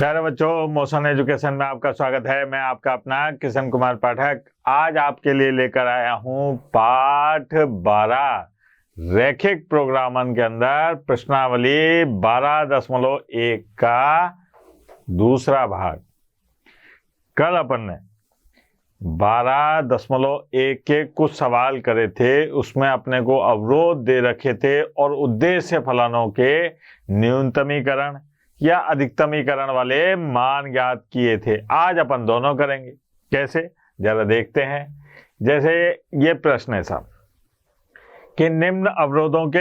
प्यारे बच्चों, motion education में आपका स्वागत है। मैं आपका अपना किशन कुमार पाठक आज आपके लिए लेकर आया हूं पाठ 12 रैखिक प्रोग्रामन के अंदर प्रश्नावली 12.1 का दूसरा भाग। कल अपन ने 12.1 के कुछ सवाल करे थे, उसमें अपने को अवरोध दे रखे थे और उद्देश्य फलनों के न्यूनतमीकरण या अधिकतमीकरण वाले मान ज्ञात किए थे। आज अपन दोनों करेंगे। कैसे, जरा देखते हैं। जैसे ये प्रश्न है साहब कि निम्न अवरोधों के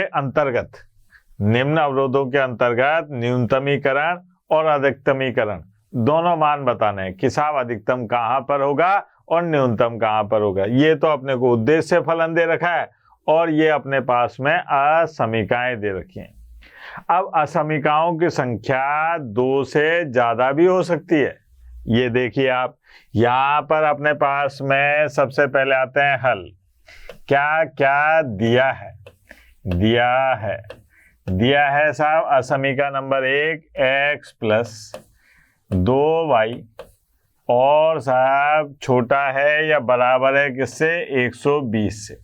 अंतर्गत न्यूनतमीकरण और अधिकतमीकरण दोनों मान बताने हैं कि साहब अधिकतम कहां पर होगा और न्यूनतम कहां पर होगा। ये तो अपने को उद्देश्य फलन दे रखा है और ये अपने पास में असमीकाएं दे रखी हैं। अब असमीकाओं की संख्या 2 से ज्यादा भी हो सकती है। ये देखिए आप, यहां पर अपने पास में सबसे पहले आते हैं हल। क्या क्या दिया है साहब असमीका नंबर 1 x प्लस 2y और साहब छोटा है या बराबर है किससे, 120 से।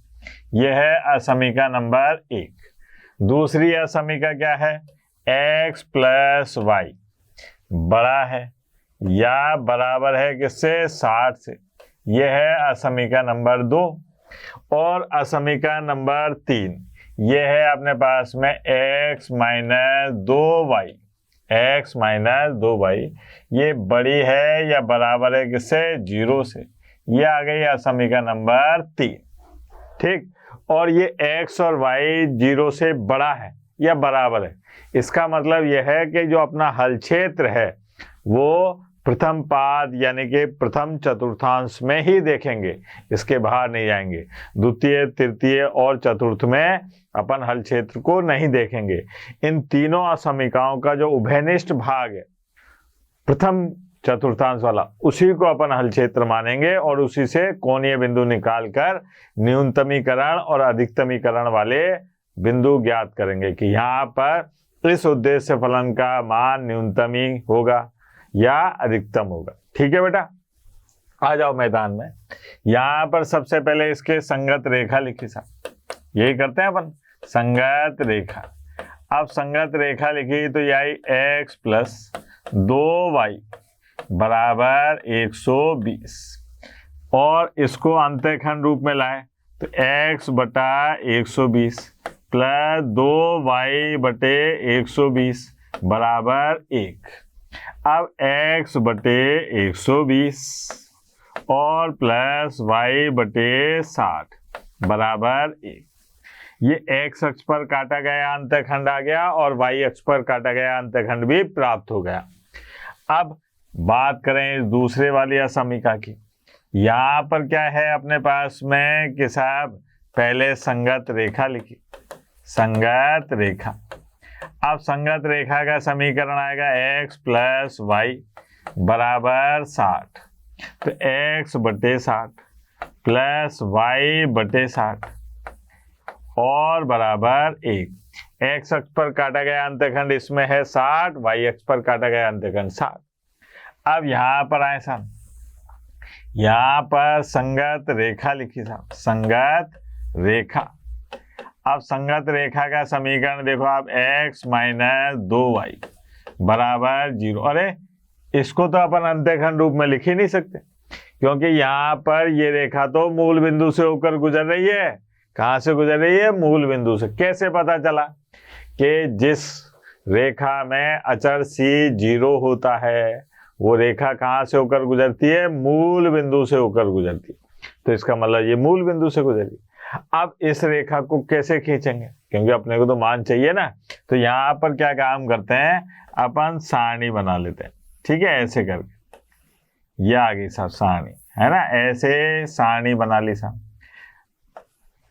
यह है असमीका नंबर 1। दूसरी असमीका क्या है, x प्लस वाई बड़ा है या बराबर है किससे, 60 से। यह है असमीका नंबर 2। और असमीका नंबर 3 यह है अपने पास में x माइनस 2y ये बड़ी है या बराबर है किससे, 0 से। यह आ गई असमीका नंबर 3। ठीक, और ये x और y 0 से बड़ा है या बराबर है। इसका मतलब यह है कि जो अपना हल क्षेत्र है वो प्रथम पाद यानी कि प्रथम चतुर्थांश में ही देखेंगे, इसके बाहर नहीं जाएंगे। द्वितीय, तृतीय और चतुर्थ में अपन हल क्षेत्र को नहीं देखेंगे। इन तीनों असमीकाओं का जो उभयनिष्ठ भाग है प्रथम चतुर्थांश वाला, उसी को अपन हल क्षेत्र मानेंगे और उसी से कोणीय बिंदु निकालकर न्यूनतमीकरण और अधिकतमीकरण वाले बिंदु ज्ञात करेंगे कि यहाँ पर इस उद्देश्य फलन का मान न्यूनतमी होगा या अधिकतम होगा। ठीक है बेटा, आ जाओ मैदान में। यहाँ पर सबसे पहले इसके संगत रेखा लिखी साहब, यही करते हैं अपन, संगत रेखा। अब संगत रेखा लिखी तो ये आई x प्लस 2y बराबर 120 और इसको अंतःखंड रूप में लाए तो x बटा 120 प्लस 2y बटे 120 बराबर 1। अब x बटे 120 और प्लस y बटे 60 बराबर 1। ये x अक्ष पर काटा गया अंतःखंड आ गया और y अक्ष पर काटा गया अंतःखंड भी प्राप्त हो गया। अब बात करें इस दूसरे वाली असमीका की। यहाँ पर क्या है अपने पास में कि साहब पहले संगत रेखा लिखी, संगत रेखा। अब संगत रेखा का समीकरण आएगा x प्लस वाई बराबर 60। तो x बटे 60 प्लस वाई बटे 60 और बराबर 1। x अक्ष पर काटा गया अंतःखंड इसमें है 60, y अक्ष पर काटा गया अंतःखंड 60। अब यहाँ पर आए साहब, यहाँ पर संगत रेखा लिखी साहब, संगत रेखा। अब संगत रेखा का समीकरण देखो आप, x माइनस 2y बराबर 0। अरे इसको तो अपन अंतःखंड रूप में लिख ही नहीं सकते क्योंकि यहाँ पर ये रेखा तो मूल बिंदु से होकर गुजर रही है। कहाँ से गुजर रही है, मूल बिंदु से। कैसे पता चला कि जिस रेखा में अचर c 0 होता है वो रेखा कहाँ से होकर गुजरती है, मूल बिंदु से होकर गुजरती है। तो इसका मतलब ये मूल बिंदु से गुजरी। अब इस रेखा को कैसे खींचेंगे, क्योंकि अपने को तो मान चाहिए ना। तो यहाँ पर क्या काम करते हैं, अपन सारणी बना लेते हैं। ठीक है, ऐसे करके ये आ गई साहब सारणी, है ना। ऐसे सारणी बना ली साहब,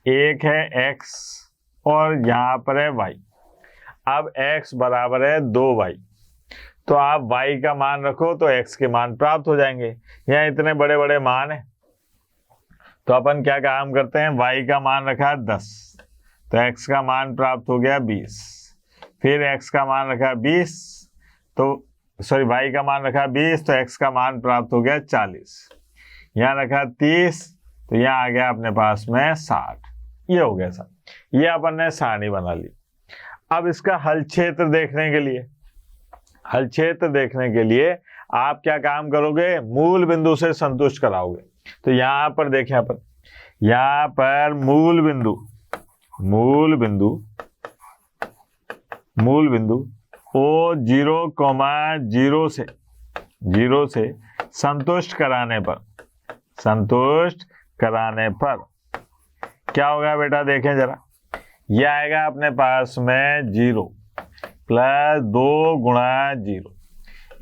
एक है x और यहाँ पर है y। अब x बराबर है 2y, तो आप y का मान रखो तो x के मान प्राप्त हो जाएंगे। यहाँ इतने बड़े बड़े मान है तो अपन क्या काम करते हैं, y का मान रखा 10 तो x का मान प्राप्त हो गया 20। फिर x का मान रखा 20 तो सॉरी y का मान रखा 20 तो x का मान प्राप्त हो गया 40। यहाँ रखा 30 तो यहाँ आ गया अपने पास में 60। ये हो गया सर, ये अपन ने सारणी बना ली। अब इसका हल क्षेत्र देखने के लिए, हल क्षेत्र देखने के लिए आप क्या काम करोगे, मूल बिंदु से संतुष्ट कराओगे। तो यहाँ पर देखें अपन, यहाँ पर मूल बिंदु ओ 0,0 से संतुष्ट कराने पर क्या होगा बेटा, देखें जरा। ये आएगा अपने पास में 0 प्लस 2 गुणा 0,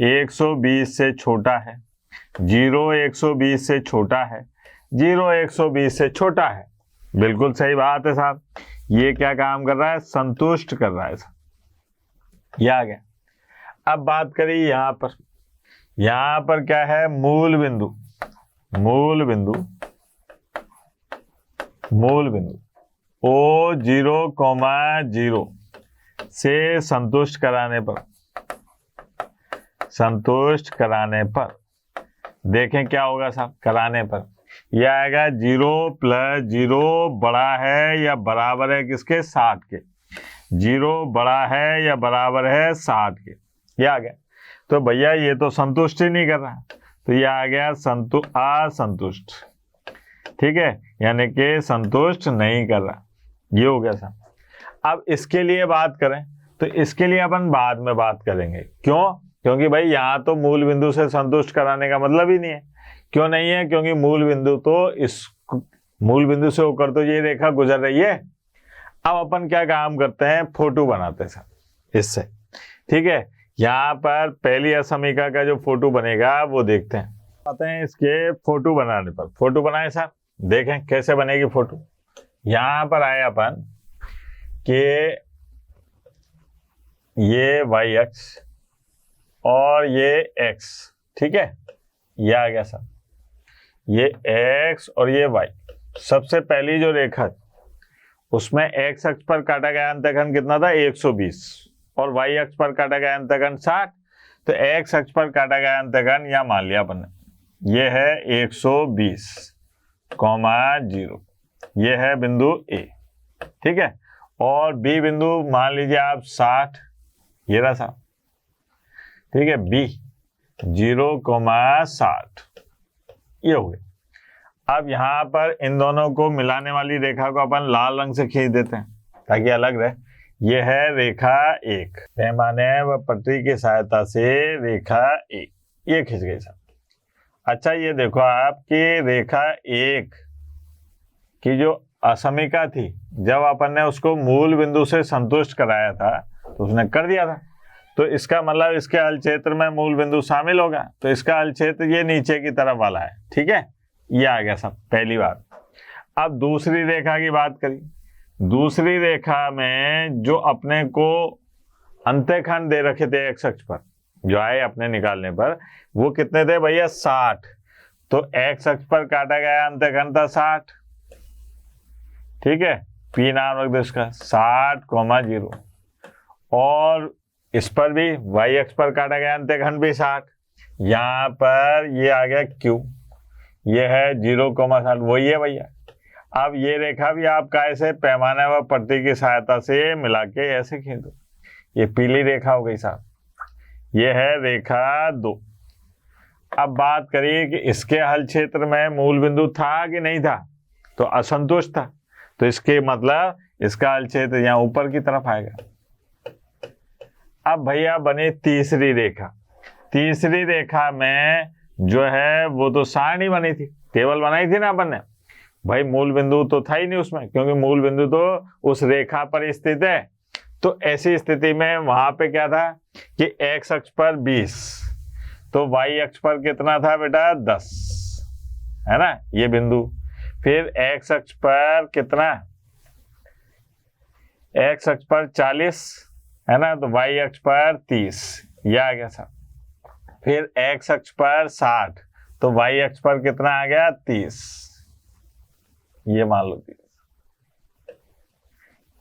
120 से छोटा है, 0 120 से छोटा है, 0 120 से छोटा है। बिल्कुल सही बात है साहब। ये क्या काम कर रहा है, संतुष्ट कर रहा है साहब। ये आ गया। अब बात करिए यहाँ पर क्या है, मूल बिंदु ओ 0,0 से संतुष्ट कराने पर देखें क्या होगा साहब, कराने पर यह आएगा 0 प्लस 0 बड़ा है या बराबर है किसके, 60 के। 0 बड़ा है या बराबर है 60 के। ये आ गया। तो भैया ये तो संतुष्ट ही नहीं कर रहा, तो ये आ गया असंतुष्ट। ठीक है, यानी कि संतुष्ट नहीं कर रहा। ये हो गया साहब। अब इसके लिए बात करें तो इसके लिए अपन बाद में बात करेंगे। क्यों? क्योंकि भाई यहाँ तो मूल बिंदु से संतुष्ट कराने का मतलब ही नहीं है। क्यों नहीं है? क्योंकि मूल बिंदु से होकर तो ये रेखा गुजर रही है। अब अपन क्या काम करते हैं, फोटो बनाते हैं साहब इससे। ठीक है, यहाँ पर पहली असमिका का जो फोटो बनेगा वो देखते हैं। आते हैं इसके फोटो बनाने पर। फोटो बनाए साहब, देखें कैसे बनेगी फोटो। यहाँ पर आए अपन कि ये y अक्ष और ये x, ठीक है, ये आ गया साहब, ये x और ये y। सबसे पहली जो रेखा उसमें x अक्ष पर काटा गया अंतःखंड कितना था, 120, और y अक्ष पर काटा गया अंतःखंड 60। तो x अक्ष पर काटा गया अंतःखंड यहाँ मान लिया अपन ने, ये है 120,0, ये है बिंदु A, ठीक है। और B बिंदु मान लीजिए आप 60, ये रहा साहब, ठीक है, B 0,60, ये हो गया। अब यहाँ पर इन दोनों को मिलाने वाली रेखा को अपन लाल रंग से खींच देते हैं ताकि अलग रहे। ये है रेखा 1, पैमाने व पटरी की सहायता से रेखा 1, ये खींच गई साहब। अच्छा, ये देखो आपकी रेखा 1 की जो असमिका थी, जब अपन ने उसको मूल बिंदु से संतुष्ट कराया था तो उसने कर दिया था। तो इसका मतलब इसके हल क्षेत्र में मूल बिंदु शामिल होगा। तो इसका हल क्षेत्र ये नीचे की तरफ वाला है, ठीक है, ये आ गया सब पहली बात। अब दूसरी रेखा की बात करिए। दूसरी रेखा में जो अपने को अंतःखंड दे रखे थे x अक्ष पर, जो आए अपने निकालने पर, वो कितने थे भैया, 60। तो x अक्ष पर काटा गया अंतःखंड था 60, ठीक है, P नाम रख दो इसका, 60,0। और इस पर भी y अक्ष पर काटा गया अंतःखंड भी 60। यहाँ पर ये आ गया Q, ये है 0,60, वही है भैया। अब ये रेखा भी आप कैसे, पैमाने व पट्टी की सहायता से मिला के ऐसे खींच दो, ये पीली रेखा हो गई साहब, ये है रेखा 2। अब बात करिए कि इसके हल क्षेत्र में मूल बिंदु था कि नहीं था, तो असंतुष्ट था। तो इसके मतलब इसका हल क्षेत्र यहाँ ऊपर की तरफ आएगा। अब भैया बनी तीसरी रेखा। तीसरी रेखा में जो है वो तो सारणी बनी थी, टेबल बनाई थी ना अपन ने भाई। मूल बिंदु तो था ही नहीं उसमें, क्योंकि मूल बिंदु तो उस रेखा पर स्थित है। तो ऐसी स्थिति में वहां पे क्या था कि x अक्ष पर 20, तो y अक्ष पर कितना था बेटा, 10, है ना, ये बिंदु। फिर x अक्ष पर कितना, x अक्ष पर 40, है ना, तो y अक्ष पर 30, ये आ गया साहब। फिर x अक्ष पर 60, तो y अक्ष पर कितना आ गया, 30, ये मान लो 30।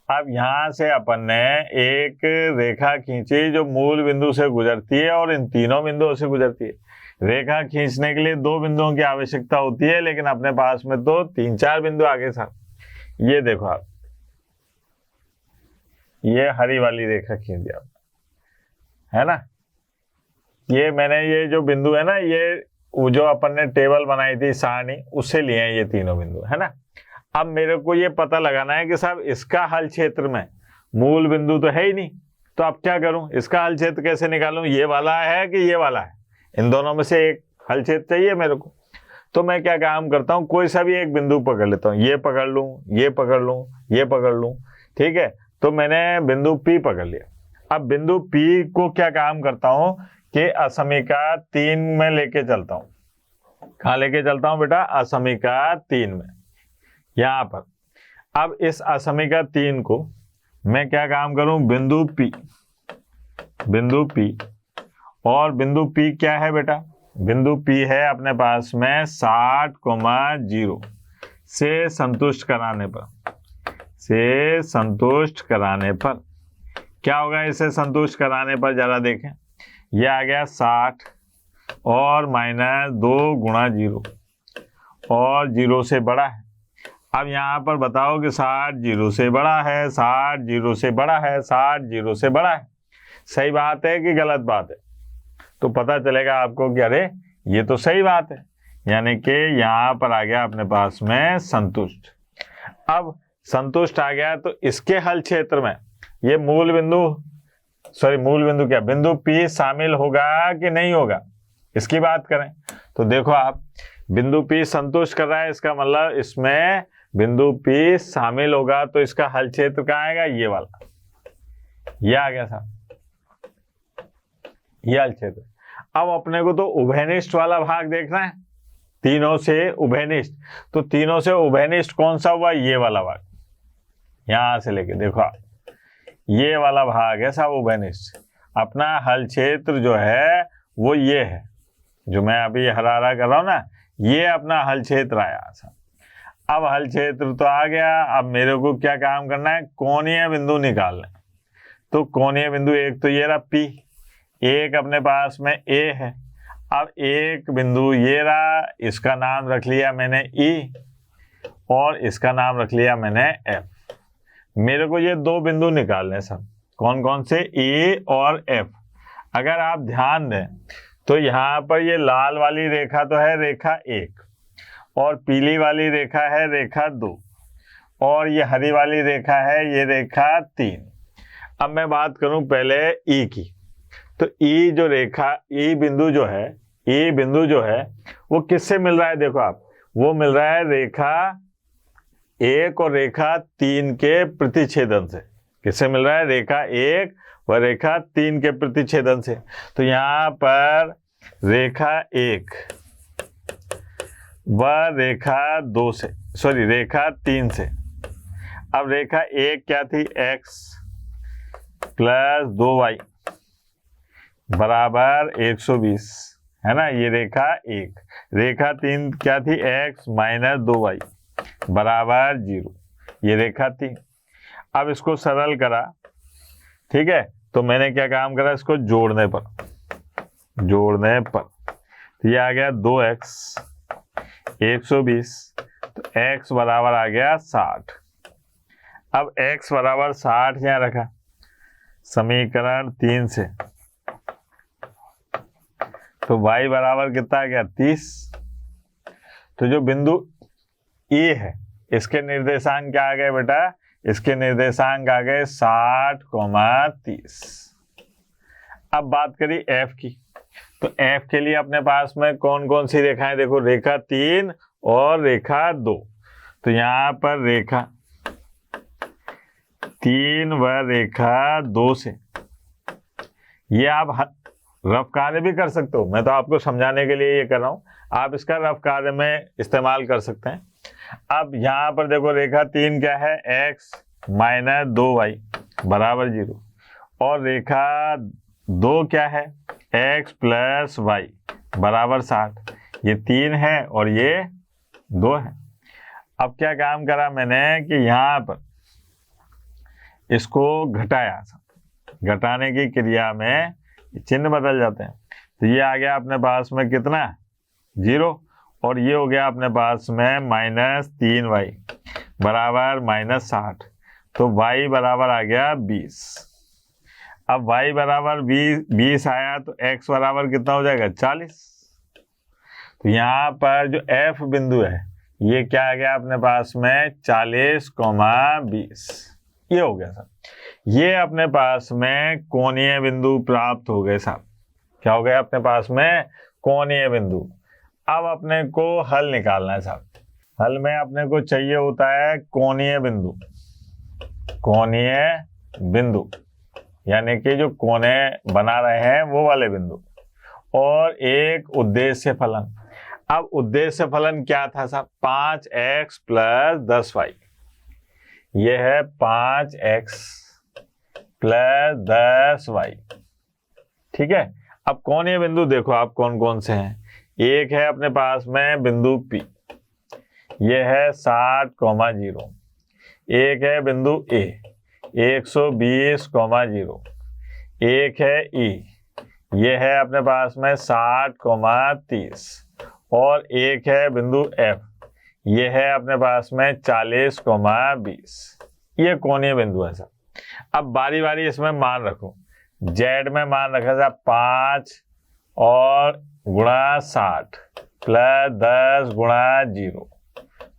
अब यहां से अपन ने एक रेखा खींची जो मूल बिंदु से गुजरती है और इन तीनों बिंदुओं से गुजरती है। रेखा खींचने के लिए 2 बिंदुओं की आवश्यकता होती है, लेकिन अपने पास में तो 3-4 बिंदु आगे साहब। ये देखो आप, ये हरी वाली रेखा खींच दिया है ना। ये मैंने ये जो बिंदु है ना, ये वो जो अपन ने टेबल बनाई थी सारणी, उससे लिए हैं ये तीनों बिंदु, है ना। अब मेरे को ये पता लगाना है कि साहब इसका हल क्षेत्र में मूल बिंदु तो है ही नहीं, तो अब क्या करूं, इसका हल क्षेत्र कैसे निकालूं, ये वाला है कि ये वाला है, इन दोनों में से एक हल क्षेत्र चाहिए मेरे को। तो मैं क्या काम करता हूं, कोई सा भी एक बिंदु पकड़ लेता हूं, ये पकड़ लूं, ये पकड़ लूं, ये पकड़ लूं, ठीक है। तो मैंने बिंदु P पकड़ लिया। अब बिंदु P को क्या काम करता हूं कि असमिका 3 में लेके चलता हूं। कहाँ लेके चलता हूं बेटा, असमिका 3 में, यहां पर। अब इस असमिका 3 को मैं क्या काम करूं, बिंदु P, बिंदु P, और बिंदु P क्या है बेटा, बिंदु P है अपने पास में 60,0 से संतुष्ट कराने पर, से संतुष्ट कराने पर क्या होगा, इसे संतुष्ट कराने पर जरा देखें, यह आ गया 60 और -2 गुणा 0 और 0 से बड़ा है। अब यहाँ पर बताओ कि 60 0 से बड़ा है, 60 0 से बड़ा है, 60 0 से बड़ा है, सही बात है कि गलत बात है। तो पता चलेगा आपको कि अरे ये तो सही बात है, यानी कि यहाँ पर आ गया अपने पास में संतुष्ट। अब संतुष्ट आ गया तो इसके हल क्षेत्र में ये मूल बिंदु क्या, बिंदु P शामिल होगा कि नहीं होगा, इसकी बात करें तो देखो आप, बिंदु P संतुष्ट कर रहा है, इसका मतलब इसमें बिंदु P शामिल होगा, तो इसका हल क्षेत्र कहाँ आएगा, ये वाला, ये आ गया था, ये हल क्षेत्र। अब अपने को तो उभयनिष्ठ वाला भाग देखना है, तीनों से उभयनिष्ठ, तो तीनों से उभयनिष्ठ कौन सा हुआ, ये वाला भाग, यहां से लेके देखो आप, ये वाला भाग है साहब उभयनिष्ठ। अपना हल क्षेत्र जो है वो ये है, जो मैं अभी हरा कर रहा हूं ना, ये अपना हल क्षेत्र आया साहब। अब हल क्षेत्र तो आ गया, अब मेरे को क्या काम करना है, कोणीय बिंदु निकालना है। तो कोणीय बिंदु एक तो ये रहा P, एक अपने पास में A है। अब एक बिंदु ये रहा, इसका नाम रख लिया मैंने E और इसका नाम रख लिया मैंने F। मेरे को ये 2 बिंदु निकालने सब, कौन कौन से, E और F। अगर आप ध्यान दें तो यहाँ पर ये लाल वाली रेखा तो है रेखा 1 और पीली वाली रेखा है रेखा 2 और ये हरी वाली रेखा है ये रेखा 3। अब मैं बात करूं पहले E की, तो E जो रेखा, E बिंदु जो है वो किससे मिल रहा है, देखो आप, वो मिल रहा है रेखा 1 और रेखा 3 के प्रतिच्छेदन से। किससे मिल रहा है, रेखा 1 व रेखा 3 के प्रतिच्छेदन से। तो यहाँ पर रेखा 1 व रेखा 2 से, सॉरी रेखा 3 से। अब रेखा 1 क्या थी, x + 2y बराबर 120, है ना, ये रेखा 1। रेखा 3 क्या थी, x - 2y बराबर 0, ये रेखा 3। अब इसको सरल करा, ठीक है, तो मैंने क्या काम करा, इसको जोड़ने पर तो ये आ गया 2x 120, तो x बराबर आ गया 60। अब x बराबर 60 यहाँ रखा समीकरण 3 से, तो y बराबर कितना आ गया 30। तो जो बिंदु E है इसके निर्देशांक क्या आ गए बेटा, इसके निर्देशांक आ गए 60,30। अब बात करी F की, तो F के लिए अपने पास में कौन कौन सी रेखाएं, देखो रेखा 3 और रेखा 2। तो यहाँ पर रेखा 3 व रेखा 2 से ये आप रफ कार्य भी कर सकते हो, मैं तो आपको समझाने के लिए ये कर रहा हूं, आप इसका रफ कार्य में इस्तेमाल कर सकते हैं। अब यहाँ पर देखो रेखा 3 क्या है, x - 2y बराबर 0 और रेखा 2 क्या है, x + y बराबर 60। ये 3 है और ये 2 है। अब क्या काम करा मैंने कि यहाँ पर इसको घटाया, घटाने की क्रिया में चिन्ह बदल जाते हैं। तो ये आ गया अपने पास में कितना, 0, और ये हो गया अपने पास में -3y बराबर -60। तो y बराबर आ गया 20। अब y बराबर 20 आया तो x बराबर कितना हो जाएगा, 40। तो यहाँ पर जो f बिंदु है ये क्या आ गया अपने पास में, 40,20। ये हो गया साहब, ये अपने पास में कोणीय बिंदु प्राप्त हो गए साहब। क्या हो गया अपने पास में, कोणीय बिंदु। अब अपने को हल निकालना है साहब। हल में अपने को चाहिए होता है कोणीय बिंदु, कोणीय बिंदु यानी कि जो कोने बना रहे हैं वो वाले बिंदु, और एक उद्देश्य फलन। अब उद्देश्य फलन क्या था साहब, 5x + 10y। ये है 5x + 10y। ठीक है। अब कोणीय बिंदु देखो आप कौन कौन से हैं। एक है अपने पास में बिंदु P, ये है 60,0। एक है बिंदु A 120,0। एक है E, ये है अपने पास में 60,30। और एक है बिंदु F, ये है अपने पास में 40,20। ये कोणीय बिंदु है सर। अब बारी बारी इसमें मान रखो। Z में मान रखा था 5 और गुणा 60 + 10 गुणा 0।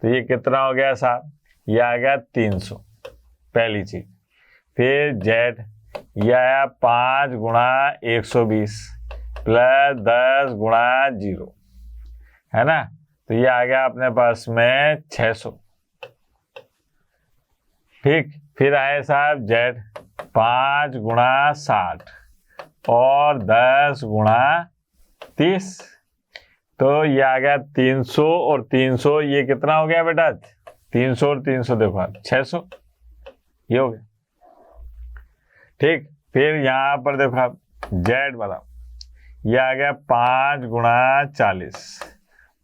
तो ये कितना हो गया साहब, ये आ गया 300, पहली चीज। फिर Z, ये आया 5 गुणा 120 + 10 गुणा 0, है ना। तो ये आ गया अपने पास में 600। ठीक। फिर आए साहब Z, 5 गुणा 60 और 10 गुणा 30। तो ये आ गया 300 और 300, ये कितना हो गया बेटा, 300 और 300 देखो आप 600, ये हो गया। ठीक। फिर यहाँ पर देखो आप Z वाला, ये आ गया 5 गुणा 40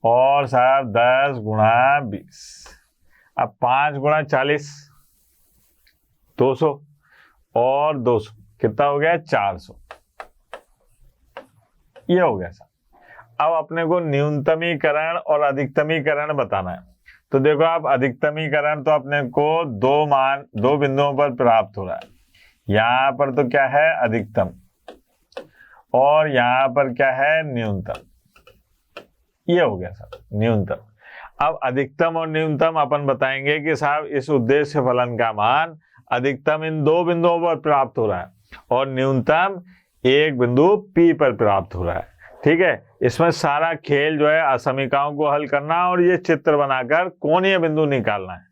और साहब 10 गुणा 20। अब 5 गुणा 40 200 और 200 कितना हो गया, 400। ये हो गया साहब। अब अपने को न्यूनतमीकरण और अधिकतमीकरण बताना है। तो देखो आप, अधिकतमीकरण तो अपने को दो बिंदुओं पर प्राप्त हो रहा है। यहाँ पर तो क्या है, अधिकतम, और यहाँ पर क्या है, न्यूनतम। ये हो गया साहब न्यूनतम। अब अधिकतम और न्यूनतम अपन बताएंगे कि साहब इस उद्देश्य फलन का मान अधिकतम इन दो बिंदुओं पर प्राप्त हो रहा है और न्यूनतम एक बिंदु P पर प्राप्त हो रहा है। ठीक है। इसमें सारा खेल जो है असमीकाओं को हल करना और ये चित्र बनाकर कोणीय बिंदु निकालना है।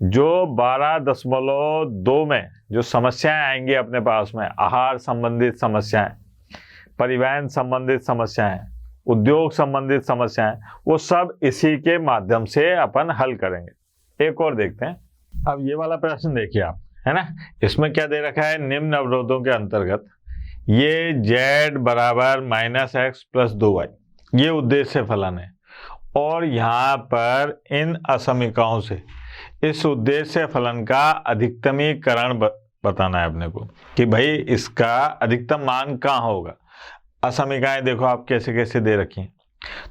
जो 12.2 में जो समस्याएं आएंगी अपने पास में, आहार संबंधित समस्याएं, परिवहन संबंधित समस्याएं, उद्योग संबंधित समस्याएं, वो सब इसी के माध्यम से अपन हल करेंगे। एक और देखते हैं। अब ये वाला प्रश्न देखिए आप, है ना। इसमें क्या दे रखा है, निम्न अवरोधों के अंतर्गत ये Z बराबर -x + 2y, ये उद्देश्य फलन है। और यहाँ पर इन असमीकाओं से इस उद्देश्य फलन का अधिकतमीकरण बताना है अपने को कि भाई इसका अधिकतम मान कहाँ होगा। असमीकाएं देखो आप कैसे कैसे दे रखी हैं।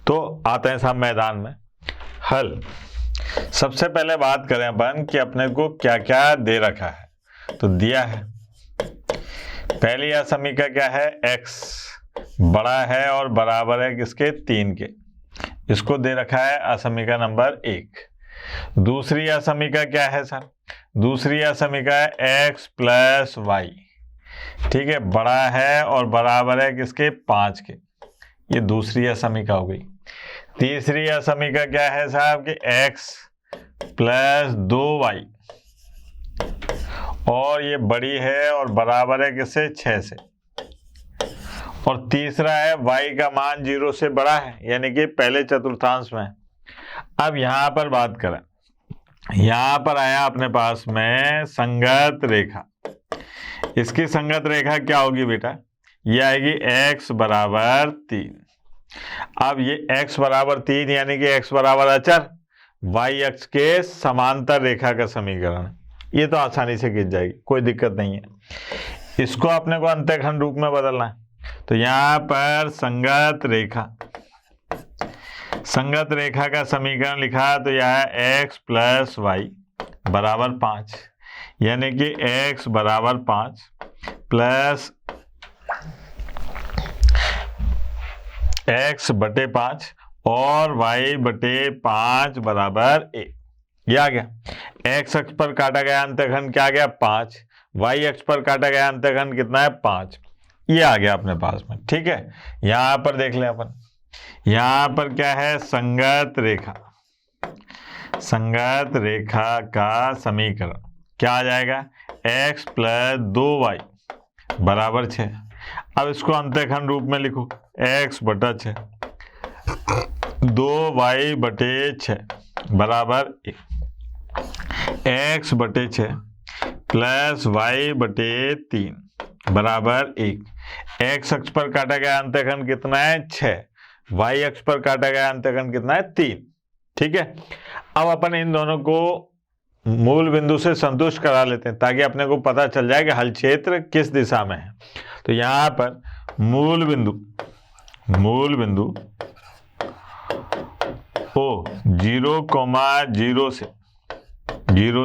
तो आते हैं साहब मैदान में। हल। सबसे पहले बात करें अपन कि अपने को क्या क्या दे रखा है। तो दिया है पहली असमीका क्या है, x बड़ा है और बराबर है किसके, 3 के। इसको दे रखा है असमीका नंबर 1। दूसरी असमीका क्या है सर, दूसरी असमीका है x + y। ठीक है, बड़ा है और बराबर है किसके, 5 के। ये दूसरी असमीका हो गई। तीसरी असमीका क्या है साहब कि x + 2y, और ये बड़ी है और बराबर है किससे, 6 से। और तीसरा है y का मान 0 से बड़ा है, यानी कि पहले चतुर्थांश में। अब यहां पर बात करें, यहां पर आया अपने पास में संगत रेखा। इसकी संगत रेखा क्या होगी बेटा, ये आएगी x बराबर 3। अब ये x बराबर 3 यानी कि x बराबर अचर, y अक्ष के समांतर रेखा का समीकरण। ये तो आसानी से खींच जाएगी, कोई दिक्कत नहीं है। इसको अपने को अंतःखंड रूप में बदलना है, तो यहाँ पर संगत रेखा का समीकरण लिखा, तो यह है x प्लस वाई बराबर 5, यानी कि x बराबर 5 प्लस x बटे 5 और y बटे 5 बराबर 1। ये आ गया। x अक्ष पर काटा गया अंतःखंड क्या आ गया 5, y अक्ष पर काटा गया अंतःखंड कितना है 5। ये आ गया अपने पास में, ठीक है। यहां पर देख लें अपन, यहां पर क्या है संगत रेखा का समीकरण क्या आ जाएगा, x प्लस 2y बराबर 6। अब इसको अंतःखंड रूप में लिखो, x बटा 6 2y बटे 6 बराबर 1, x बटे 6 प्लस y बटे 3 बराबर 1। x अक्ष पर काटा गया अंतःखंड कितना है 6, y अक्ष पर काटा गया अंतःखंड कितना है 3, ठीक है। अब अपन इन दोनों को मूल बिंदु से संतुष्ट करा लेते हैं ताकि अपने को पता चल जाए कि हल क्षेत्र किस दिशा में है। तो यहां पर मूल बिंदु ओ 0,0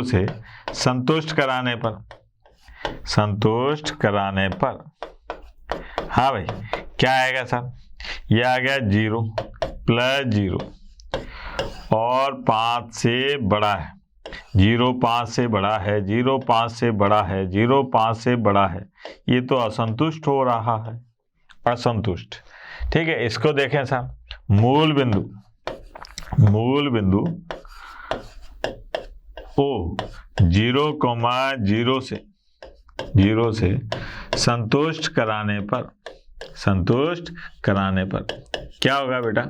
से संतुष्ट कराने पर हाँ भाई क्या आएगा साहब, ये आ गया 0 प्लस 0 और 5 से बड़ा है, 0 5 से बड़ा है, 0 5 से बड़ा है, 0 5 से बड़ा है, ये तो असंतुष्ट हो रहा है, असंतुष्ट, ठीक है। इसको देखें साहब, मूल बिंदु ओ 0,0 से संतुष्ट कराने पर क्या होगा बेटा,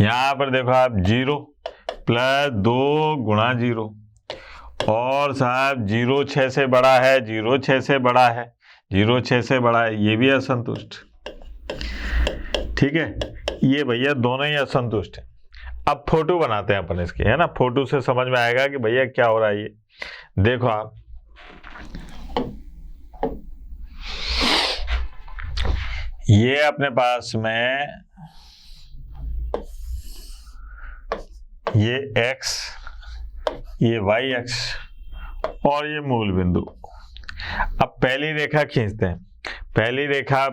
यहां पर देखो आप 0 प्लस 2 गुणा 0 और साहब 0 6 से बड़ा है, 0 6 से बड़ा है, 0 6 से बड़ा है, ये भी असंतुष्ट, ठीक है। ये भैया दोनों ही असंतुष्ट है। अब फोटो बनाते हैं अपन इसके, है ना, फोटो से समझ में आएगा कि भैया क्या हो रहा है। ये देखो आप, ये अपने पास में ये x, ये y अक्ष और ये मूल बिंदु। अब पहली रेखा खींचते हैं। पहली रेखा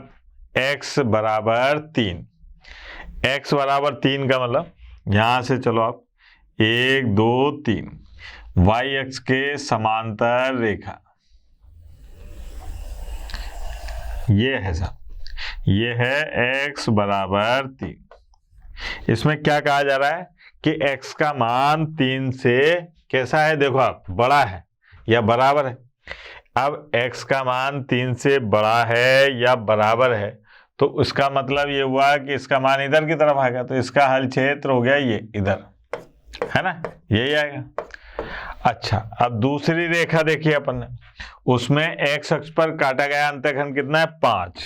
x बराबर 3, x बराबर 3 का मतलब यहां से चलो आप 1 2 3 y अक्ष के समांतर रेखा, ये है साहब, ये है x बराबर 3। इसमें क्या कहा जा रहा है कि x का मान 3 से कैसा है, देखो आप, बड़ा है या बराबर है। अब x का मान 3 से बड़ा है या बराबर है, तो उसका मतलब ये हुआ कि इसका मान इधर की तरफ आएगा, तो इसका हल क्षेत्र हो गया ये इधर, है ना, यही आएगा। अच्छा, अब दूसरी रेखा देखिए अपन ने, उसमें x अक्ष पर काटा गया अंतःखंड कितना है 5,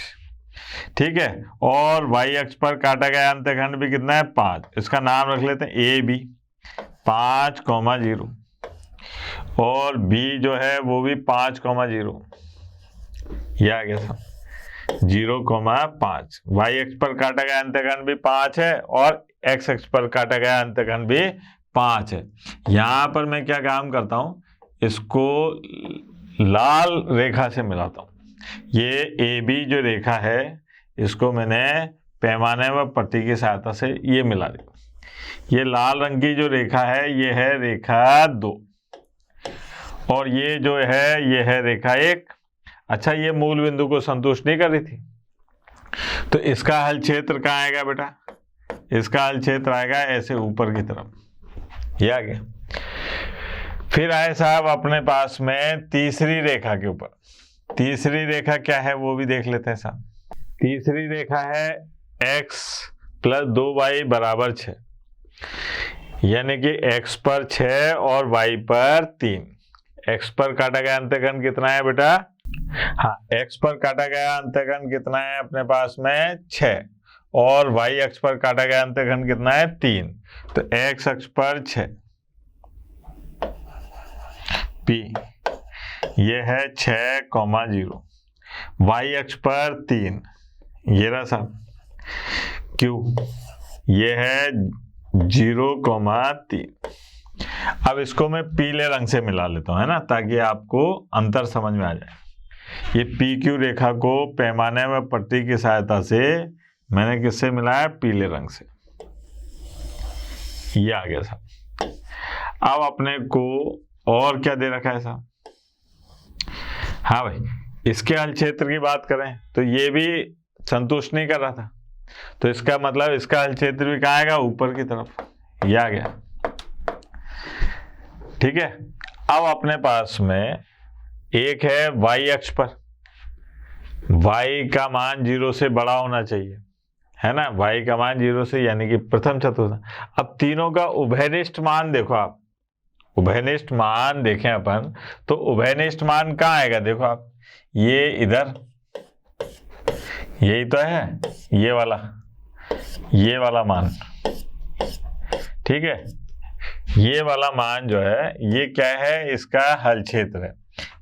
ठीक है, और y अक्ष पर काटा गया अंतःखंड भी कितना है 5। इसका नाम रख लेते हैं ए बी 5,0 और b जो है वो भी 5,0, ये आ गया सब 0,5। y अक्ष पर काटा गया अंतःखंड भी 5 है और x अक्ष पर काटा गया अंतःखंड भी 5 है। यहां पर मैं क्या काम करता हूं, इसको लाल रेखा से मिलाता हूं। ये ए बी जो रेखा है, इसको मैंने पैमाने व पट्टी की सहायता से ये मिला दिया। ये लाल रंग की जो रेखा है, ये है रेखा 2 और ये जो है ये है रेखा 1। अच्छा, ये मूल बिंदु को संतुष्ट नहीं कर रही थी, तो इसका हल क्षेत्र कहाँ आएगा बेटा, इसका हल क्षेत्र आएगा ऐसे ऊपर की तरफ, ये आ गया। फिर आए साहब अपने पास में तीसरी रेखा के ऊपर। तीसरी रेखा क्या है वो भी देख लेते हैं साहब। तीसरी रेखा है x प्लस 2y बराबर 6, यानी कि x पर 6 और y पर 3। x पर काटा गया अंतःखंड कितना है बेटा, हाँ, x पर काटा गया अंतःखंड कितना है अपने पास में 6 और y अक्ष पर काटा गया अंतःखंड कितना है 3। तो x अक्ष पर 6 p ये है 6,0, y अक्ष पर 3, ये रहा साहब q, ये है 0,3। अब इसको मैं पीले रंग से मिला लेता हूं, है ना, ताकि आपको अंतर समझ में आ जाए। ये पी क्यू रेखा को पैमाने व पट्टी की सहायता से मैंने किससे मिलाया? पीले रंग से। ये आ गया साहब। अब अपने को और क्या दे रखा है साहब? हाँ भाई, इसके हल क्षेत्र की बात करें तो ये भी संतुष्ट नहीं कर रहा था, तो इसका मतलब इसका हल क्षेत्र भी कहाँ आएगा? ऊपर की तरफ। ये आ गया, ठीक है। अब अपने पास में एक है y अक्ष पर, y का मान 0 से बड़ा होना चाहिए, है ना, y का मान 0 से, यानी कि प्रथम चतुर्थांश। अब तीनों का उभयनिष्ठ मान देखो आप, उभयनिष्ठ मान देखें अपन तो उभयनिष्ठ मान कहाँ आएगा? देखो आप, ये इधर, यही तो है, ये वाला मान, ठीक है। ये वाला मान जो है ये क्या है? इसका हल क्षेत्र है,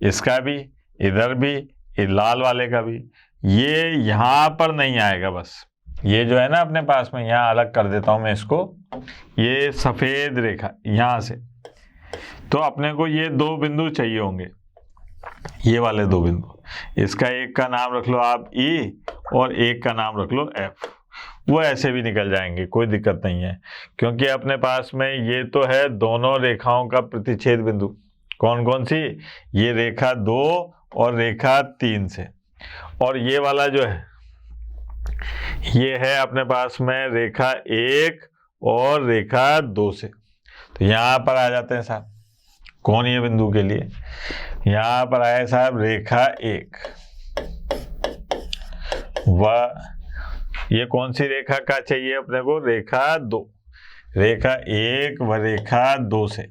इसका भी, इधर भी, लाल वाले का भी। ये यहां पर नहीं आएगा, बस ये जो है ना अपने पास में, यहां अलग कर देता हूं मैं इसको, ये सफेद रेखा यहां से, तो अपने को ये दो बिंदु चाहिए होंगे, ये वाले दो बिंदु। इसका एक का नाम रख लो आप E और एक का नाम रख लो F। वो ऐसे भी निकल जाएंगे, कोई दिक्कत नहीं है, क्योंकि अपने पास में ये तो है दोनों रेखाओं का प्रतिच्छेद बिंदु। कौन कौन सी? ये रेखा 2 और रेखा 3 से, और ये वाला जो है ये है अपने पास में रेखा 1 और रेखा 2 से। तो यहाँ पर आ जाते हैं साहब कोणीय बिंदु के लिए। यहाँ पर आए साहब रेखा 1, वह ये कौन सी रेखा का चाहिए अपने को? रेखा 2, रेखा 1 व रेखा 2 से।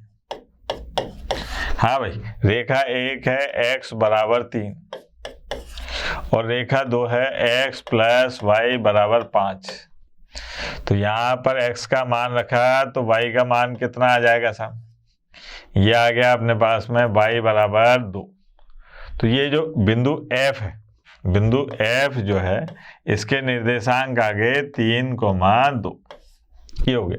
हाँ भाई, रेखा 1 है x बराबर 3 और रेखा 2 है x प्लस y बराबर 5। तो यहाँ पर x का मान रखा तो y का मान कितना आ जाएगा साहब? ये आ गया अपने पास में y बराबर 2। तो ये जो बिंदु F है, बिंदु F जो है इसके निर्देशांक आ गए 3,2, ये हो गया।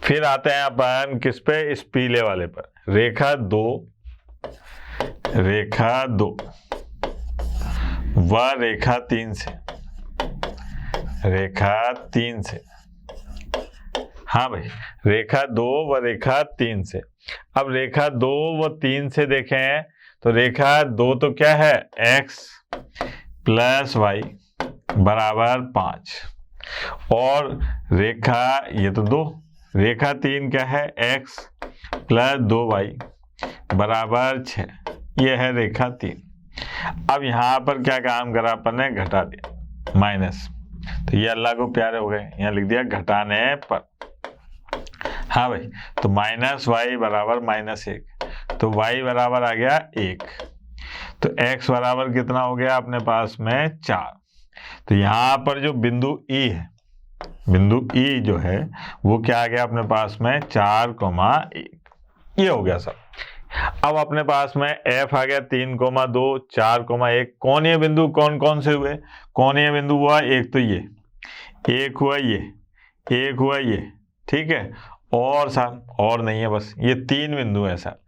फिर आते हैं अपन किस पे? इस पीले वाले पर, रेखा 2 व रेखा 3 से, रेखा 3 से। हाँ भाई, रेखा 2 व रेखा 3 से। अब रेखा 2 व 3 से देखें तो रेखा 2 तो क्या है? x प्लस y बराबर 5, और रेखा ये तो 2, रेखा 3 क्या है? x प्लस 2y बराबर 6, ये है रेखा 3। अब यहाँ पर क्या काम करा अपन ने? घटा दिया, माइनस। तो ये अल्लाह को प्यारे हो गए, यहाँ लिख दिया घटाने पर। हाँ भाई, तो माइनस वाई बराबर -1, तो y बराबर आ गया 1, तो x बराबर कितना हो गया अपने पास में? 4। तो यहाँ पर जो बिंदु E है, बिंदु E जो है वो क्या आ गया अपने पास में? 4,1, ये हो गया सब। अब अपने पास में F आ गया 3,2, 4,1। कोणीय बिंदु कौन कौन से हुए? कोणीय बिंदु हुआ एक तो ये, एक हुआ ये, एक हुआ ये, ठीक है, और साहब और नहीं है, बस ये 3 बिंदु है साहब,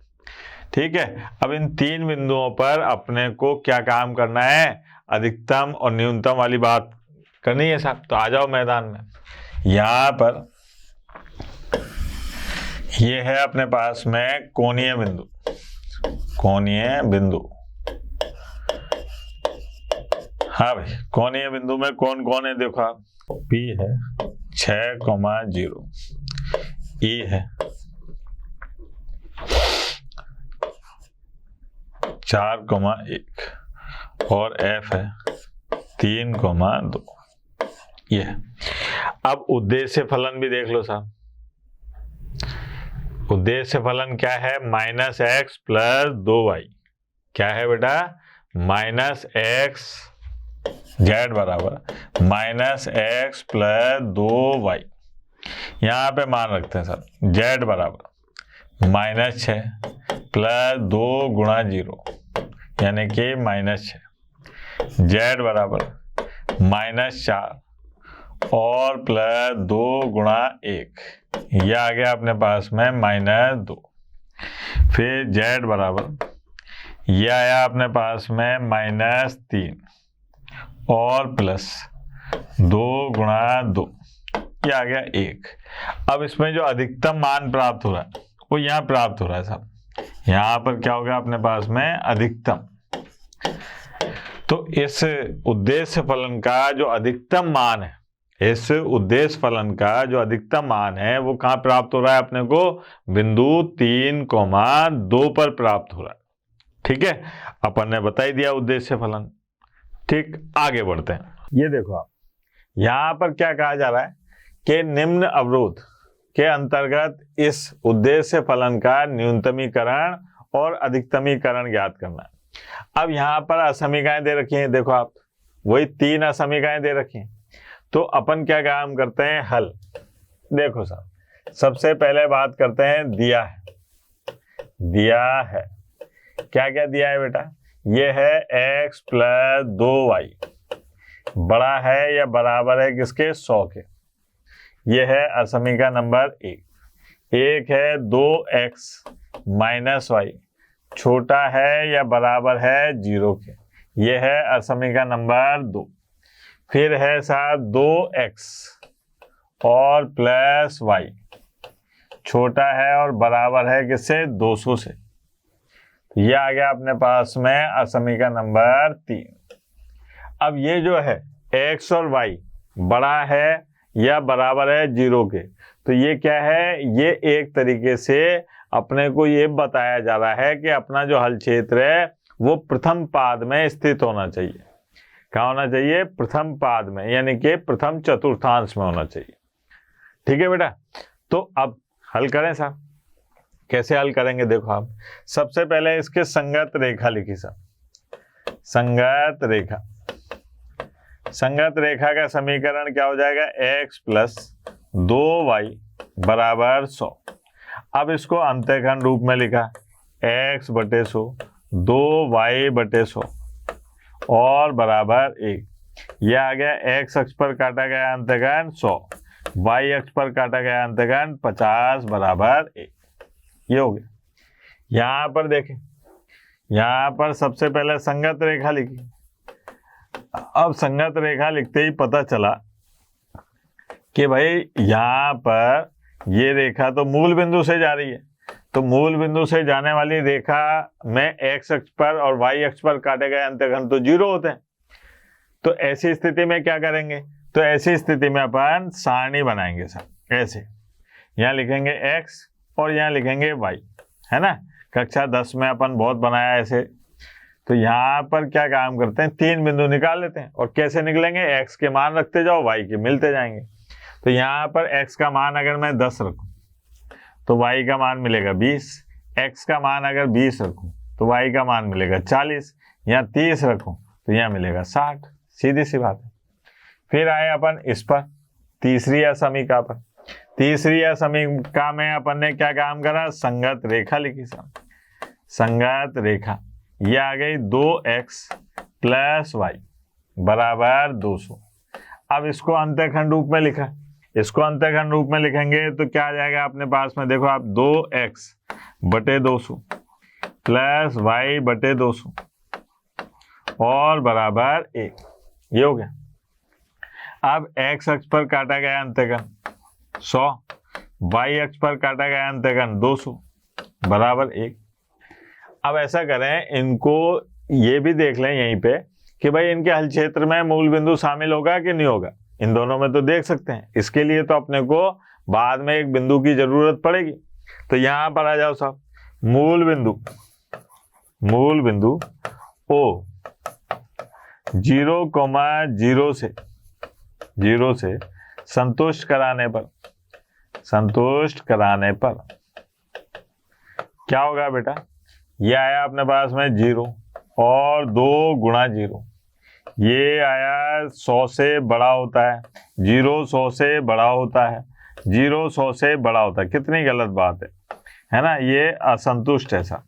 ठीक है। अब इन 3 बिंदुओं पर अपने को क्या काम करना है? अधिकतम और न्यूनतम वाली बात करनी है साहब। तो आ जाओ मैदान में। यहाँ पर ये है अपने पास में कोणीय बिंदु, कोणीय बिंदु। हाँ भाई, कोणीय बिंदु में कौन कौन है? देखो आप, P है 6,0, E है 4,1 और F है 3,2, ये है। अब उद्देश्य फलन भी देख लो साहब। उद्देश्य फलन क्या है? -x plus 2y। क्या है बेटा? -x z बराबर -x प्लस 2y। यहाँ पे मान रखते हैं सर, z बराबर -6 प्लस 2 गुणा 0 यानी कि -6, z बराबर -4 और प्लस 2 गुणा 1, यह आ गया अपने पास में -2। फिर z बराबर यह आया अपने पास में -3 और प्लस 2 गुणा 2, ये आ गया 1। अब इसमें जो अधिकतम मान प्राप्त हो रहा है वो यहाँ प्राप्त हो रहा है साहब। यहाँ पर क्या होगा अपने पास में अधिकतम। तो इस उद्देश्य फलन का जो अधिकतम मान है, इस उद्देश्य फलन का जो अधिकतम मान है वो कहाँ प्राप्त हो रहा है अपने को? बिंदु 3,2 पर प्राप्त हो रहा है। ठीक है, अपन ने बता ही दिया उद्देश्य फलन। ठीक, आगे बढ़ते हैं। ये देखो आप, यहाँ पर क्या कहा जा रहा है कि निम्न अवरोध के अंतर्गत इस उद्देश्य फलन का न्यूनतमीकरण और अधिकतमीकरण ज्ञात करना है। अब यहाँ पर असमीकाएं दे रखी हैं, देखो आप, वही 3 असमीकाएं दे रखी हैं। तो अपन क्या काम करते हैं? हल। देखो साहब, सबसे पहले बात करते हैं दिया है। दिया है क्या क्या दिया है बेटा? ये है x + 2y बड़ा है या बराबर है किसके? 100 के। ये है असमीका नंबर 1। एक है 2x - y छोटा है या बराबर है 0 के। ये है असमीका नंबर 2। फिर है साहब 2x और प्लस y छोटा है और बराबर है किससे? 200 से। ये आ गया अपने पास में असमीका नंबर 3। अब ये जो है x और y बड़ा है या बराबर है 0 के, तो ये क्या है? ये एक तरीके से अपने को ये बताया जा रहा है कि अपना जो हल क्षेत्र है वो प्रथम पाद में स्थित होना चाहिए। कहाँ होना चाहिए? प्रथम पाद में, यानी कि प्रथम चतुर्थांश में होना चाहिए। ठीक है बेटा, तो अब हल करें साहब। कैसे हल करेंगे? देखो आप, सबसे पहले इसके संगत रेखा लिखी साहब। संगत रेखा, संगत रेखा का समीकरण क्या हो जाएगा? x + 2y बराबर 100। अब इसको अंतःखंड रूप में लिखा, x बटे 100 2y बटे 100 और बराबर 1। यह आ गया x अक्ष पर काटा गया अंतःखंड 100, y अक्ष पर काटा गया अंतःखंड 50 बराबर 1। ये हो गया। यहाँ पर देखें, यहाँ पर सबसे पहले संगत रेखा लिखी। अब संगत रेखा लिखते ही पता चला कि भाई यहाँ पर ये रेखा तो मूल बिंदु से जा रही है, तो मूल बिंदु से जाने वाली रेखा में x अक्ष पर और y अक्ष पर काटे गए अंतःखंड तो 0 होते हैं। तो ऐसी स्थिति में क्या करेंगे? तो ऐसी स्थिति में अपन सारणी बनाएंगे सर। ऐसे यहाँ लिखेंगे x और यहाँ लिखेंगे y, है ना। कक्षा 10 में अपन बहुत बनाया ऐसे। तो यहाँ पर क्या काम करते हैं? 3 बिंदु निकाल लेते हैं। और कैसे निकलेंगे? x के मान रखते जाओ, y के मिलते जाएंगे। तो यहाँ पर x का मान अगर मैं 10 रखूँ तो y का मान मिलेगा 20। x का मान अगर 20 रखूँ तो y का मान मिलेगा 40। यहाँ 30 रखूँ तो यहाँ मिलेगा 60। सीधी सी बात है। फिर आए अपन इस पर, तीसरी असमीका पर। तीसरी असमीका में अपन ने क्या काम करा? संगत रेखा लिखी साहब। संगत रेखा ये आ गई 2x + y बराबर 200। अब इसको अंतःखंड रूप में लिखा। इसको अंतःखंड रूप में लिखेंगे तो क्या आ जाएगा अपने पास में? देखो आप, 2x बटे 200 + y बटे 200 और बराबर 1। ये हो गया। अब x अक्ष पर काटा गया अंतःखंड 100, y अक्ष पर काटा गया अंतःखंड 200 बराबर 1। अब ऐसा करें, इनको ये भी देख लें यहीं पे कि भाई इनके हल क्षेत्र में मूल बिंदु शामिल होगा कि नहीं होगा। इन दोनों में तो देख सकते हैं। इसके लिए तो अपने को बाद में एक बिंदु की जरूरत पड़ेगी। तो यहाँ पर आ जाओ साहब, मूल बिंदु O 0,0 से संतुष्ट कराने पर क्या होगा बेटा? ये आया अपने पास में 0 और 2 गुणा 0। ये आया 100 से बड़ा होता है, 0 100 से बड़ा होता है, 0 100 से बड़ा होता है। कितनी गलत बात है ना। ये असंतुष्ट है साहब,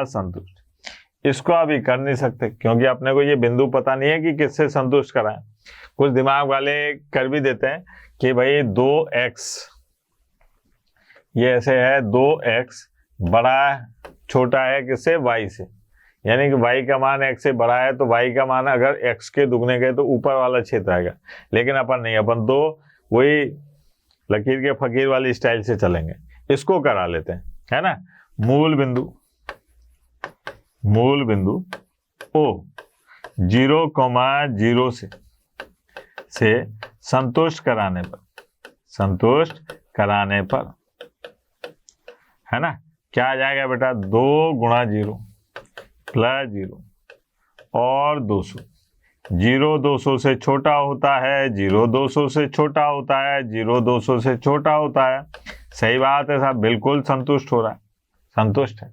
असंतुष्ट। इसको अभी कर नहीं सकते क्योंकि अपने को ये बिंदु पता नहीं है कि किससे संतुष्ट कराएं। कुछ दिमाग वाले कर भी देते हैं कि भाई 2x, ये ऐसे है 2x बड़ा छोटा है किससे, y से, यानी कि y का मान x से बड़ा है तो y का मान अगर x के दुगने गए तो ऊपर वाला क्षेत्र आएगा। लेकिन अपन नहीं, अपन तो वही लकीर के फकीर वाली स्टाइल से चलेंगे। इसको करा लेते हैं, है ना। मूल बिंदु O 0,0 से संतुष्ट कराने पर है ना, क्या आ जाएगा बेटा, 2 गुणा 0 प्लस 0 और 200। 0 200 से छोटा होता है, 0 200 से छोटा होता है, 0 200 से छोटा होता है। सही बात है साहब, बिल्कुल संतुष्ट हो रहा है, संतुष्ट है।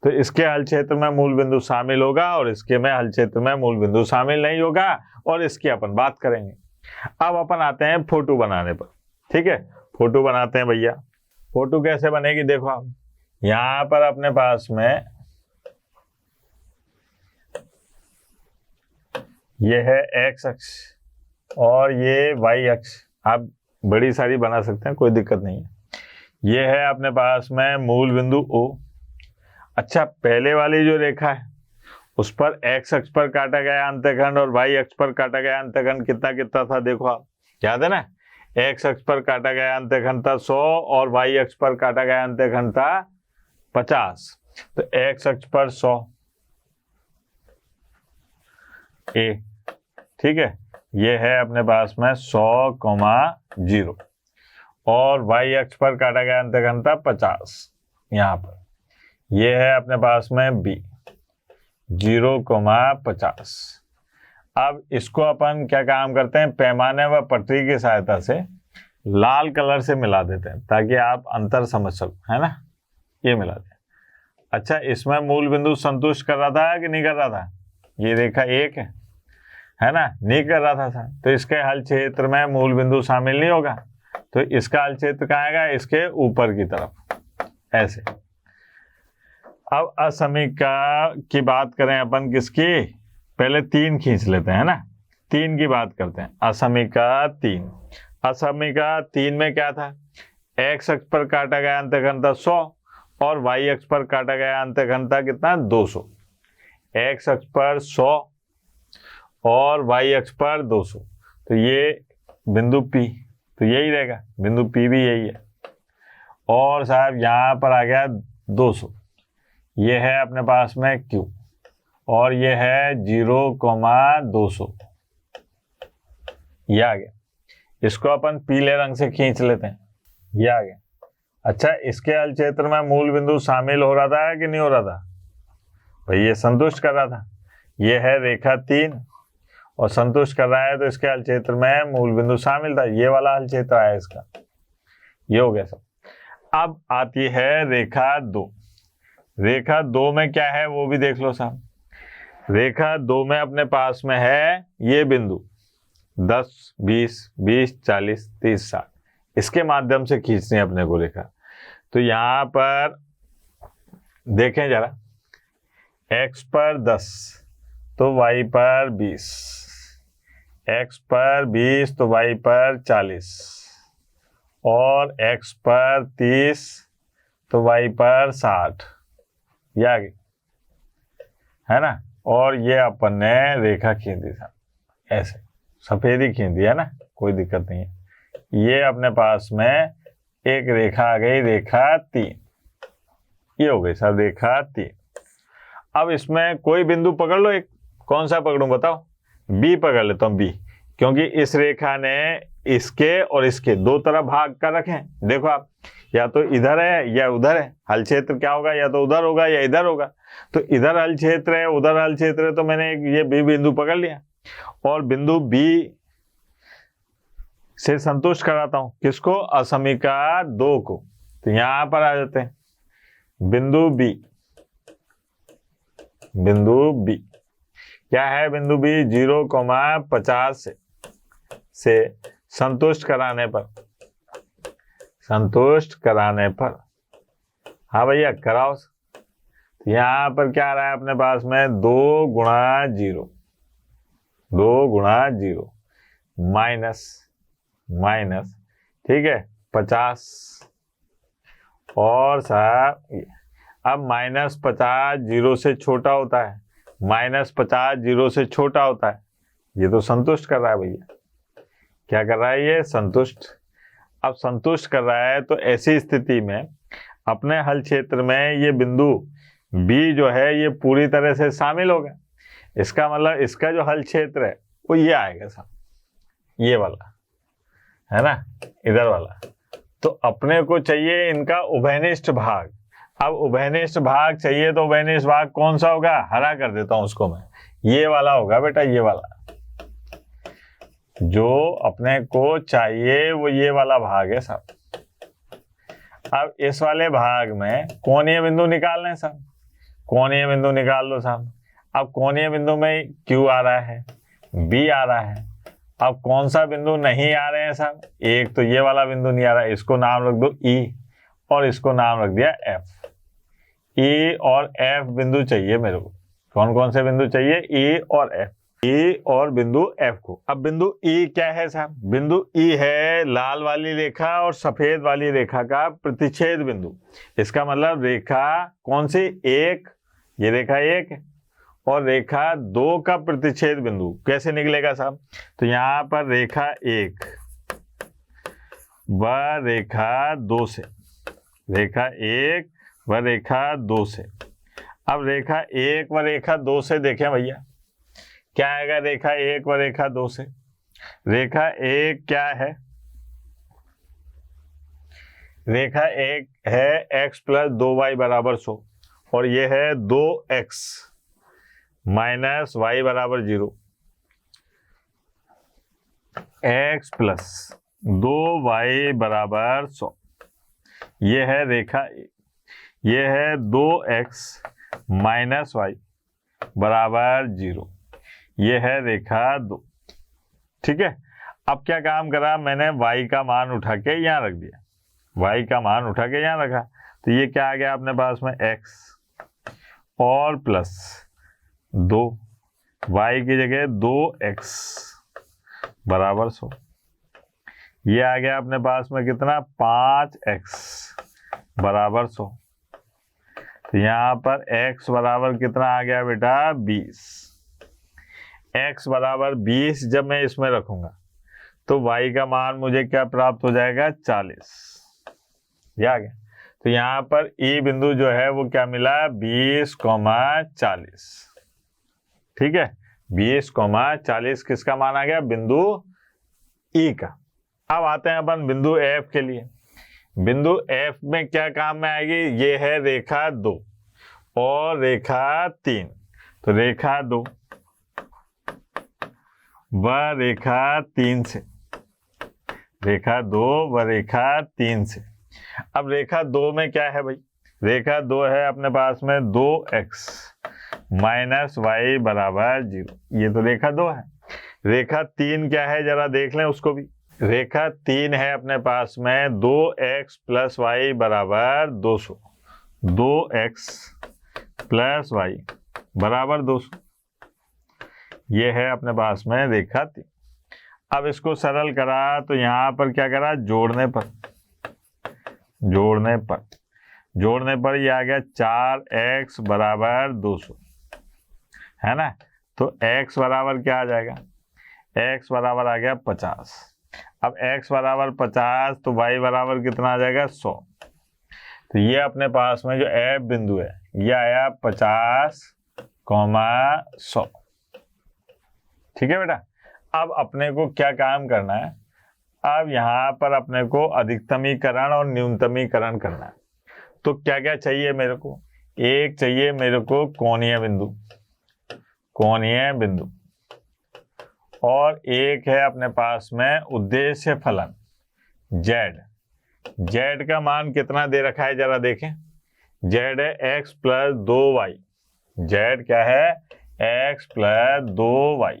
तो इसके हल क्षेत्र में मूल बिंदु शामिल होगा और इसके में हल क्षेत्र में मूल बिंदु शामिल नहीं होगा, और इसकी अपन बात करेंगे। अब अपन आते हैं फोटो बनाने पर। ठीक है, फोटो बनाते हैं भैया। फोटो कैसे बनेगी, देखो आप यहां पर अपने पास में ये है x अक्ष और ये y अक्ष, आप बड़ी सारी बना सकते हैं, कोई दिक्कत नहीं है। ये है अपने पास में मूल बिंदु O। अच्छा, पहले वाली जो रेखा है उस पर x अक्ष पर काटा गया अंतःखंड और y अक्ष पर काटा गया अंतःखंड कितना कितना था, देखो आप, याद है ना। x अक्ष पर काटा गया अंतःखंड था 100 और y अक्ष पर काटा गया अंतःखंड था 50। तो x अक्ष पर 100 a, ठीक है, ये है अपने पास में 100,0 और y अक्ष पर काटा गया अंतःखंड था 50। यहाँ पर ये है अपने पास में b 0,50। अब इसको अपन क्या काम करते हैं, पैमाने व पटरी की सहायता से लाल कलर से मिला देते हैं ताकि आप अंतर समझ सको, है ना। ये मिला दें। अच्छा, इसमें मूल बिंदु संतुष्ट कर रहा था कि नहीं कर रहा था, ये रेखा 1 है ना, नहीं कर रहा था। तो इसके हल क्षेत्र में मूल बिंदु शामिल नहीं होगा, तो इसका हल क्षेत्र कहाँ आएगा, इसके ऊपर की तरफ, ऐसे। अब असमीका की बात करें अपन, किसकी, पहले 3 खींच लेते हैं ना, 3 की बात करते हैं। असमीका 3, असमीका 3 में क्या था, x अक्ष पर काटा गया अंतःखंड था 100 और y अक्ष पर काटा गया अंतःखंड था कितना, 200। x अक्ष पर 100 और y अक्ष पर 200, तो ये बिंदु P, तो यही रहेगा, बिंदु P भी यही है। और साहब यहाँ पर आ गया 200, ये है अपने पास में Q और ये है 0,200, ये आ गया। इसको अपन पीले रंग से खींच लेते हैं, ये आ गया। अच्छा, इसके हल क्षेत्र में मूल बिंदु शामिल हो रहा था कि नहीं हो रहा था, भाई ये संतुष्ट कर रहा था। ये है रेखा 3 और संतुष्ट कर रहा है, तो इसके हल क्षेत्र में मूल बिंदु शामिल था, ये वाला हल क्षेत्र आया इसका, ये हो गया सब। अब आती है रेखा 2। रेखा 2 में क्या है वो भी देख लो साहब। रेखा 2 में अपने पास में है ये बिंदु 10, 20, 20, 40, 30, 60, इसके माध्यम से खींचनी है अपने को रेखा। तो यहां पर देखें जरा, x पर 10 तो y पर 20, x पर 20 तो y पर 40 और x पर 30 तो y पर 60, ये आ गई, है ना। और ये अपन ने रेखा खींच दी था, ऐसे सफेद ही खींच दिया ना, कोई दिक्कत नहीं है। ये अपने पास में एक रेखा आ गई, रेखा 3, ये हो गई सर रेखा 3। अब इसमें कोई बिंदु पकड़ लो एक, कौन सा पकड़ूं बताओ, B पकड़ लेता हूं, B, क्योंकि इस रेखा ने इसके और इसके दो तरफ भाग कर रखे हैं। देखो आप, या तो इधर है या उधर है, हल क्षेत्र क्या होगा, या तो उधर होगा या इधर होगा। तो इधर हल क्षेत्र है, उधर हल क्षेत्र है, तो मैंने ये B बिंदु पकड़ लिया और बिंदु B से संतुष्ट कराता हूं, किसको, असमीका 2 को। तो यहां पर आ जाते हैं, बिंदु B, बिंदु B क्या है, बिंदु B 0,50 से संतुष्ट कराने पर, हाँ भैया कराओ। यहाँ पर क्या आ रहा है अपने पास में 2 गुणा 0, 2 गुणा 0 माइनस माइनस, ठीक है, 50। और साहब अब -50 0 से छोटा होता है, -50 0 से छोटा होता है, ये तो संतुष्ट कर रहा है भैया। क्या कर रहा है ये? संतुष्ट। अब संतुष्ट कर रहा है तो ऐसी स्थिति में अपने हल क्षेत्र में ये बिंदु B जो है ये पूरी तरह से शामिल होगा। इसका मतलब इसका जो हल क्षेत्र है वो ये आएगा साहब, ये वाला है ना, इधर वाला। तो अपने को चाहिए इनका उभयनिष्ठ भाग। अब उभयनिष्ठ भाग चाहिए तो उभयनिष्ठ भाग कौन सा होगा? हरा कर देता हूं उसको मैं, ये वाला होगा बेटा, ये वाला। जो अपने को चाहिए वो ये वाला भाग है साहब। अब इस वाले भाग में कोणीय बिंदु निकालने हैं साहब, कोणीय बिंदु निकाल लो साहब। अब कोणीय बिंदु में Q आ रहा है, B आ रहा है। अब कौन सा बिंदु नहीं आ रहे हैं साहब? एक तो ये वाला बिंदु नहीं आ रहा है, इसको नाम रख दो E और इसको नाम रख दिया F। E और F बिंदु चाहिए मेरे को। कौन कौन से बिंदु चाहिए? E और F। E और बिंदु F को। अब बिंदु E क्या है साहब? बिंदु E है लाल वाली रेखा और सफेद वाली रेखा का प्रतिच्छेद बिंदु। इसका मतलब रेखा कौन सी? एक, ये रेखा 1 और रेखा 2 का प्रतिच्छेद बिंदु कैसे निकलेगा साहब? तो यहाँ पर रेखा 1 व रेखा 2 से, रेखा 1 व रेखा 2 से। अब रेखा 1 व रेखा 2 से देखें भैया, क्या आएगा रेखा 1 व रेखा 2 से? रेखा 1 क्या है? रेखा 1 है x + 2y = 100 और ये है 2x - y = 0। x + 2y = 100, ये है रेखा 1। ये है 2x - y = 0, ये है रेखा 2। ठीक है। अब क्या काम करा मैंने? y का मान उठा के यहाँ रख दिया, y का मान उठा के यहाँ रखा, तो ये क्या आ गया अपने पास में? x और प्लस 2, y की जगह 2x = 100। ये आ गया अपने पास में कितना? 5x = 100। तो यहाँ पर x बराबर कितना आ गया बेटा? 20। x बराबर 20 जब मैं इसमें रखूंगा तो y का मान मुझे क्या प्राप्त हो जाएगा? 40। ये आ गया। तो यहाँ पर E बिंदु जो है वो क्या मिला? 20,40। ठीक है, 20,40 किसका मान आ गया? बिंदु E का। अब आते हैं अपन बिंदु F के लिए। बिंदु F में क्या काम में आएगी? ये है रेखा 2 और रेखा 3। तो रेखा 2 व रेखा 3 से, रेखा 2 व रेखा 3 से। अब रेखा 2 में क्या है भाई? रेखा 2 है अपने पास में 2x - y = 0, ये तो रेखा 2 है। रेखा 3 क्या है जरा देख लें उसको भी। रेखा 3 है अपने पास में 2x + y = 200, 2x + y = 200, ये है अपने पास में रेखा 3। अब इसको सरल करा तो यहाँ पर क्या करा? जोड़ने पर ये आ गया 4x = 200, है ना। तो x बराबर क्या आ जाएगा? x बराबर आ गया 50। अब x बराबर 50 तो y बराबर कितना आ जाएगा? 100। तो ये अपने पास में जो F बिंदु है ये आया 50,100। ठीक है बेटा। अब अपने को क्या काम करना है? अब यहाँ पर अपने को अधिकतमीकरण और न्यूनतमीकरण करना है। तो क्या क्या चाहिए मेरे को? एक चाहिए मेरे को कोणीय बिंदु, और एक है अपने पास में उद्देश्य फलन z का मान कितना दे रखा है जरा देखें। z है x + 2y, z क्या है? x + 2y,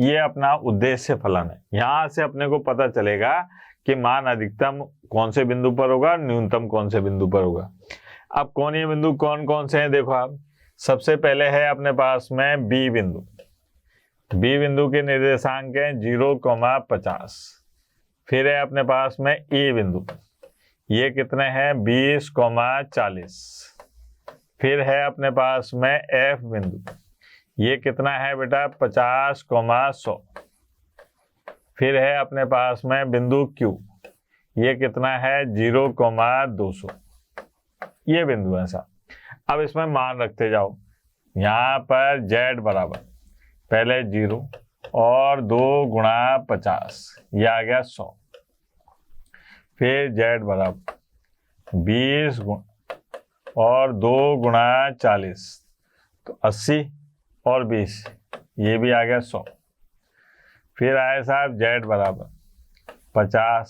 ये अपना उद्देश्य फलन है। यहां से अपने को पता चलेगा कि मान अधिकतम कौन से बिंदु पर होगा, न्यूनतम कौन से बिंदु पर होगा। अब कोणीय बिंदु कौन कौन से हैं देखो आप, सबसे पहले है अपने पास में बी बिंदु। बी बिंदु के निर्देशांक हैं 0,50। फिर है अपने पास में ई बिंदु, ये कितने हैं 20,40। फिर है अपने पास में एफ बिंदु, ये कितना है बेटा 50,100। फिर है अपने पास में बिंदु क्यू, ये कितना है 0,200। ये बिंदु है साहब। अब इसमें मान रखते जाओ, यहाँ पर z बराबर पहले 0 और 2 गुणा 50, ये आ गया 100। फिर z बराबर 20 और 2 गुणा 40, तो 80 और 20, ये भी आ गया 100। फिर आए साहब z बराबर 50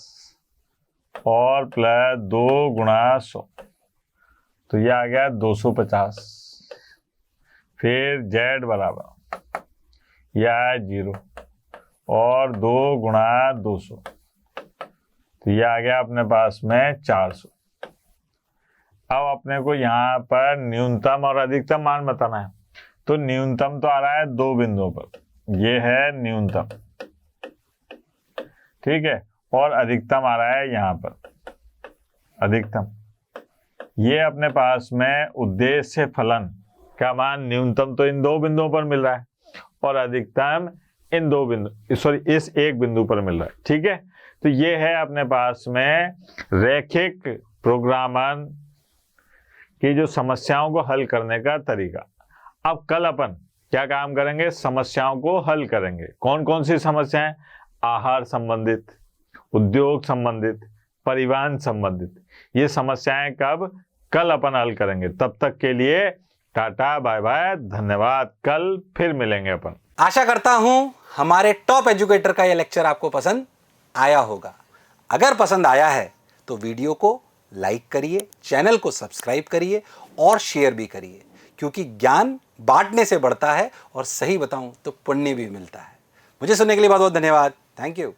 और प्लस 2 गुणा 100, तो ये आ गया 250। फिर z बराबर यह है 0 और 2 गुणा 200, तो ये आ गया अपने पास में 400। अब अपने को यहाँ पर न्यूनतम और अधिकतम मान बताना है। तो न्यूनतम तो आ रहा है 2 बिंदुओं पर, ये है न्यूनतम, ठीक है, और अधिकतम आ रहा है यहाँ पर अधिकतम। ये अपने पास में उद्देश्य फलन का मान न्यूनतम तो इन 2 बिंदुओं पर मिल रहा है और अधिकतम इन 2 बिंदु इस एक बिंदु पर मिल रहा है, ठीक है। तो ये है अपने पास में रैखिक प्रोग्रामन की जो समस्याओं को हल करने का तरीका। अब कल अपन क्या काम करेंगे, समस्याओं को हल करेंगे। कौन कौन सी समस्याएं, आहार संबंधित, उद्योग संबंधित, परिवहन संबंधित, ये समस्याएं कब, कल अपन हल करेंगे। तब तक के लिए टाटा बाय बाय, धन्यवाद, कल फिर मिलेंगे अपन। आशा करता हूं हमारे टॉप एजुकेटर का यह लेक्चर आपको पसंद आया होगा। अगर पसंद आया है तो वीडियो को लाइक करिए, चैनल को सब्सक्राइब करिए और शेयर भी करिए, क्योंकि ज्ञान बांटने से बढ़ता है और सही बताऊं तो पुण्य भी मिलता है। मुझे सुनने के लिए बहुत बहुत धन्यवाद। Thank you.